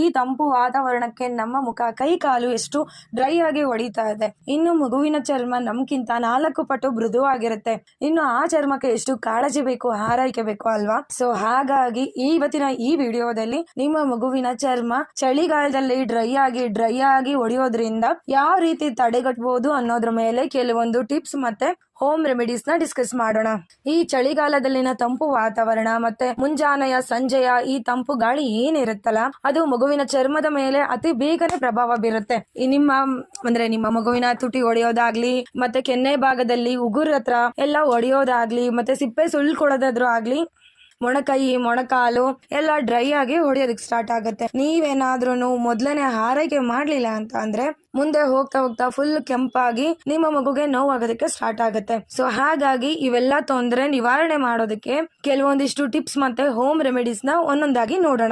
ಈ ತಂಪು ವಾತಾವರಣಕ್ಕೆ ನಮ್ಮ ಮುಖ ಕೈ ಕಾಲು ಎಷ್ಟು ಡ್ರೈ ಆಗಿ ಹೊಡಿತಾ ಇದೆ. ಇನ್ನು ಮಗುವಿನ ಚರ್ಮ ನಮ್ಗಿಂತ 4 ಪಟ್ಟು ಮೃದುವಾಗಿರುತ್ತೆ. ಇನ್ನು ಆ ಚರ್ಮಕ್ಕೆ ಎಷ್ಟು ಕಾಳಜಿ ಬೇಕು, ಆರೈಕೆ ಬೇಕು ಅಲ್ವಾ? ಸೊ ಹಾಗಾಗಿ ಇವತ್ತಿನ ಈ ವಿಡಿಯೋದಲ್ಲಿ ನಿಮ್ಮ ಮಗುವಿನ ಚರ್ಮ ಚಳಿಗಾಲದಲ್ಲಿ ಡ್ರೈ ಆಗಿ ಹೊಡೆಯೋದ್ರಿಂದ ಯಾವ ರೀತಿ ತಡೆಗಟ್ಟಬಹುದು ಅನ್ನೋದ್ರ ಮೇಲೆ ಕೆಲವೊಂದು ಟಿಪ್ಸ್ ಮತ್ತೆ ಹೋಮ್ ರೆಮಿಡೀಸ್ ನ ಡಿಸ್ಕಸ್ ಮಾಡೋಣ. ಈ ಚಳಿಗಾಲದಲ್ಲಿನ ತಂಪು ವಾತಾವರಣ ಮತ್ತೆ ಮುಂಜಾನೆಯ ಸಂಜೆಯ ಈ ತಂಪು ಗಾಳಿ ಏನಿರುತ್ತಲ್ಲ, ಅದು ಮಗುವಿನ ಚರ್ಮದ ಮೇಲೆ ಅತಿ ಬೇಗನೆ ಪ್ರಭಾವ ಬೀರುತ್ತೆ. ನಿಮ್ಮ ಮಗುವಿನ ತುಟಿ ಹೊಡೆಯೋದಾಗ್ಲಿ, ಮತ್ತೆ ಕೆನ್ನೆ ಭಾಗದಲ್ಲಿ ಉಗುರ್ ಹತ್ರ ಎಲ್ಲ ಹೊಡೆಯೋದಾಗ್ಲಿ, ಮತ್ತೆ ಸಿಪ್ಪೆ ಸುಳ್ಕೊಳ್ಳೋದಾದ್ರೂ ಆಗ್ಲಿ, ಮೊಣಕೈ ಮೊಣಕಾಲು ಎಲ್ಲ ಡ್ರೈ ಆಗಿ ಹೊಡೆಯೋದಕ್ಕೆ ಸ್ಟಾರ್ಟ್ ಆಗುತ್ತೆ. ನೀವೇನಾದ್ರೂ ಮೊದ್ಲನೇ ಆರೈಕೆ ಮಾಡ್ಲಿಲ್ಲ ಅಂತ ಅಂದ್ರೆ ಮುಂದೆ ಹೋಗ್ತಾ ಹೋಗ್ತಾ ಫುಲ್ ಕೆಂಪಾಗಿ ನಿಮ್ಮ ಮಗುಗೆ ನೋವಾಗೋದಕ್ಕೆ ಸ್ಟಾರ್ಟ್ ಆಗುತ್ತೆ. ಸೊ ಹಾಗಾಗಿ ಇವೆಲ್ಲ ತೊಂದರೆ ನಿವಾರಣೆ ಮಾಡೋದಕ್ಕೆ ಕೆಲವೊಂದಿಷ್ಟು ಟಿಪ್ಸ್ ಮತ್ತೆ ಹೋಮ್ ರೆಮಿಡೀಸ್ ನ ಒಂದೊಂದಾಗಿ ನೋಡೋಣ.